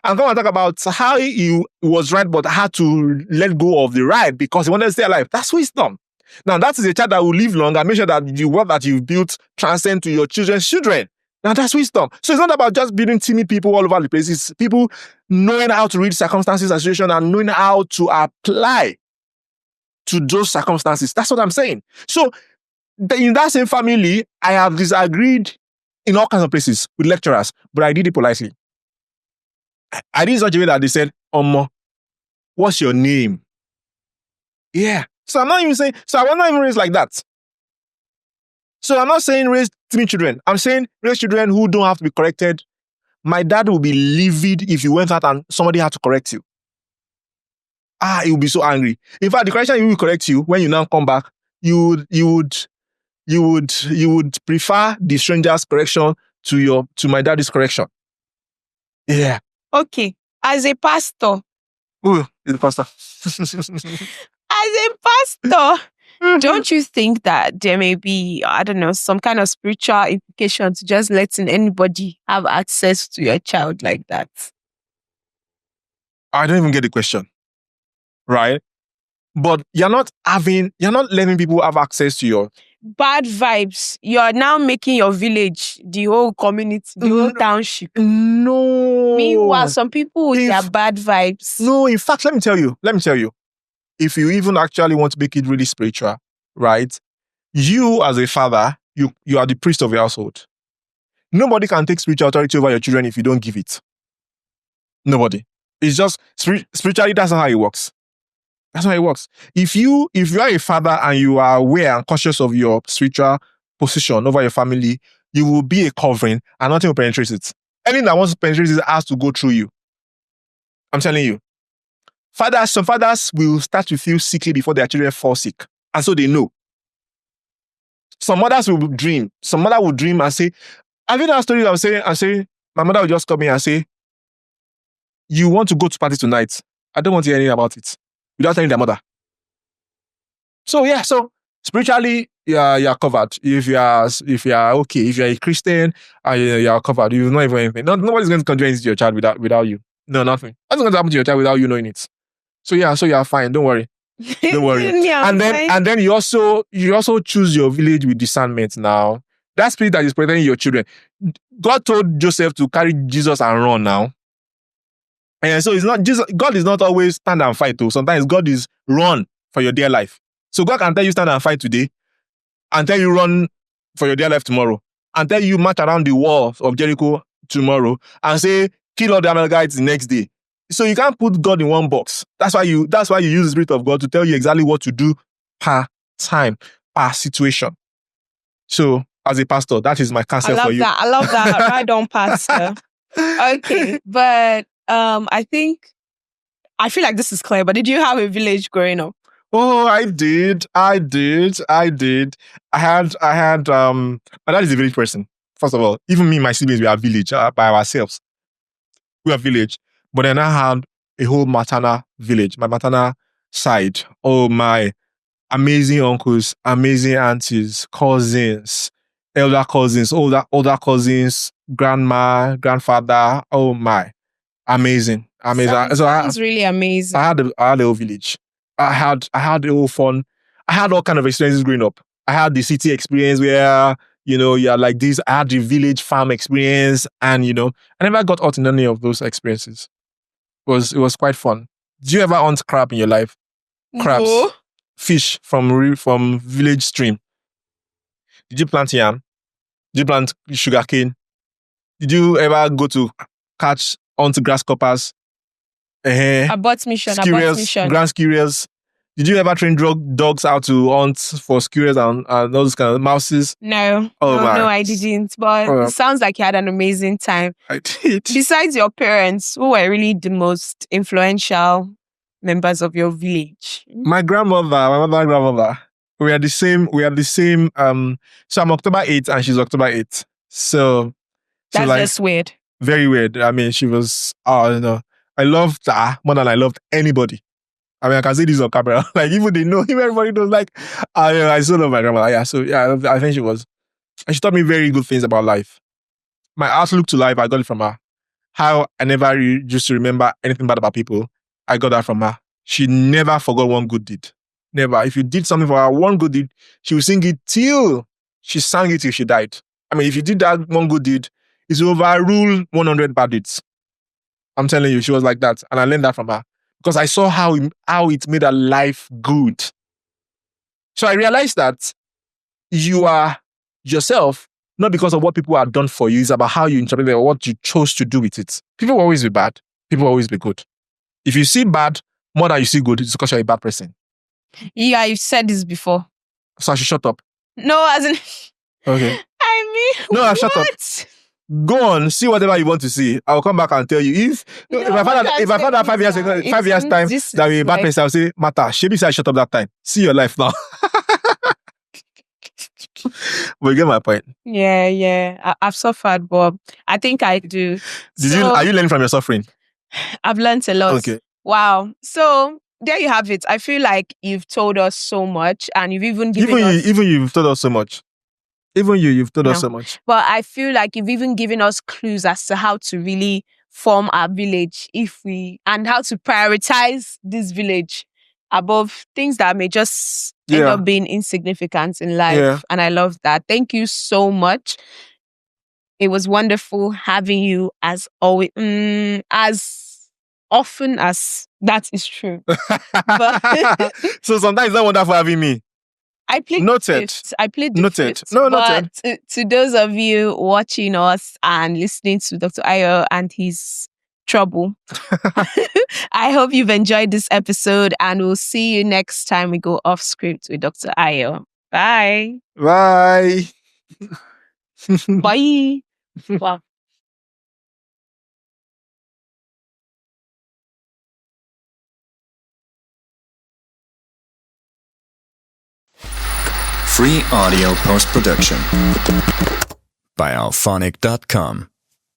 and come and talk about how he was right but had to let go of the right because he wanted to stay alive. That's wisdom. Now that is a child that will live long and make sure that the wealth that you've built transcend to your children's children. Now that's wisdom. So it's not about just building timid people all over the place. It's people knowing how to read circumstances and situations and knowing how to apply to those circumstances. That's what I'm saying. So in that same family, I have disagreed in all kinds of places with lecturers, but I did it politely. I did it in such a way that they said, what's your name? Yeah. So I'm not even saying, so I was not even raised like that. So I'm not saying raise timid children. I'm saying raise children who don't have to be corrected. My dad will be livid if you went out and somebody had to correct you. He will be so angry. In fact, the correction he will correct you when you now come back, you would prefer the stranger's correction to my daddy's correction. Yeah. Okay. As a pastor, Ooh, is the pastor. As a pastor, don't you think that there may be, I don't know, some kind of spiritual implication to just letting anybody have access to your child like that? I don't even get the question. Right? But you're not letting people have access to your Bad vibes. You're now making your village, the whole community, the whole township. No. Meanwhile, some people with their bad vibes. No, in fact, let me tell you. If you even actually want to make it really spiritual, right? You as a father, you are the priest of your household. Nobody can take spiritual authority over your children if you don't give it. Nobody. It's just spiritually, that's not how it works. That's how it works. If you are a father and you are aware and conscious of your spiritual position over your family, you will be a covering and nothing will penetrate it. Anything that wants to penetrate it has to go through you. I'm telling you. Some fathers will start to feel sickly before their children fall sick. And so they know. Some mothers will dream. Some mother will dream and say, have you done stories I say, my mother will just come in and say, you want to go to party tonight. I don't want to hear anything about it. Without telling their mother. So spiritually, you're covered. If you are okay, if you're a Christian, you're covered. You know anything. Nobody's going to conjure anything to your child without you. No, nothing. Nothing's going to happen to your child without you knowing it. So you're fine. Don't worry. Don't worry. and then you also choose your village with discernment now. That spirit that is protecting your children. God told Joseph to carry Jesus and run now. And so it's not Jesus. God is not always stand and fight too. Sometimes God is run for your dear life. So God can tell you stand and fight today, and tell you run for your dear life tomorrow, and tell you march around the walls of Jericho tomorrow, and say kill all the Amalekites the next day. So you can't put God in one box. That's why you use the Spirit of God to tell you exactly what to do per time, per situation. So as a pastor, that is my counsel for you. I love that. Right on, pastor. Okay, but I feel like this is clear, but did you have a village growing up? Oh, I did. I had my dad is a village person. First of all, even me and my siblings, we are village by ourselves. We are village. But then I had a whole maternal village, my maternal side. Oh my, amazing uncles, amazing aunties, cousins, elder cousins, older cousins, grandma, grandfather. Oh my. Amazing. Sounds really amazing. I had a whole village. I had a whole fun. I had all kind of experiences growing up. I had the city experience where, you're like this. I had the village farm experience, and I never got out in any of those experiences. It was quite fun. Did you ever hunt crab in your life? Crabs, no. Fish from village stream. Did you plant yam? Did you plant sugarcane? Did you ever go to catch onto grasshoppers? Abort mission. Grand squirrels. Did you ever train dogs out to hunt for squirrels and those kind of mouses? No. No, I didn't. But it sounds like you had an amazing time. I did. Besides your parents, who were really the most influential members of your village? My mother and grandmother. We are the same. So I'm October 8th and she's October 8th. So that's just weird. Very weird. I mean, she was, I loved her more than I loved anybody. I mean, I can say this on camera. Like, even they know, even everybody knows, like, I still love my grandmother. Yeah, so yeah, I think she was. And she taught me very good things about life. My outlook to life, I got it from her. How I never used to remember anything bad about people, I got that from her. She never forgot one good deed. Never. If you did something for her, one good deed, she would sing it till she sang it till she died. I mean, if you did that one good deed, it's overrule 100 bad deeds. I'm telling you, she was like that. And I learned that from her. Because I saw how it made her life good. So I realized that you are yourself, not because of what people have done for you. It's about how you interpret it or what you chose to do with it. People will always be bad. People will always be good. If you see bad more than you see good, it's because you're a bad person. Yeah, you've said this before. So I should shut up. No, as in... Okay. I mean, no, what? Shut up. Go on, see whatever you want to see. I'll come back and tell you. If I find out 5 years time that we're a bad person, I'll say, Mata, Shebi said I shut up that time. See your life now. But you get my point. Yeah. I've suffered, but I think I do. Are you learning from your suffering? I've learned a lot. Okay. Wow. So there you have it. I feel like you've told us so much, and you've even given us. Even you've told us so much. Even you've told us No. so much. But I feel like you've even given us clues as to how to really form our village and how to prioritize this village above things that may just end up being insignificant in life. Yeah. And I love that. Thank you so much. It was wonderful having you as always, as often as that is true. So sometimes it's not wonderful having me. I plead Noted. I plead the Noted. fifth. No, but noted. to those of you watching us and listening to Dr. Ayo and his trouble, I hope you've enjoyed this episode, and we'll see you next time we go off script with Dr. Ayo. Bye. Bye. Bye. Wow. Free audio post-production by alphonic.com.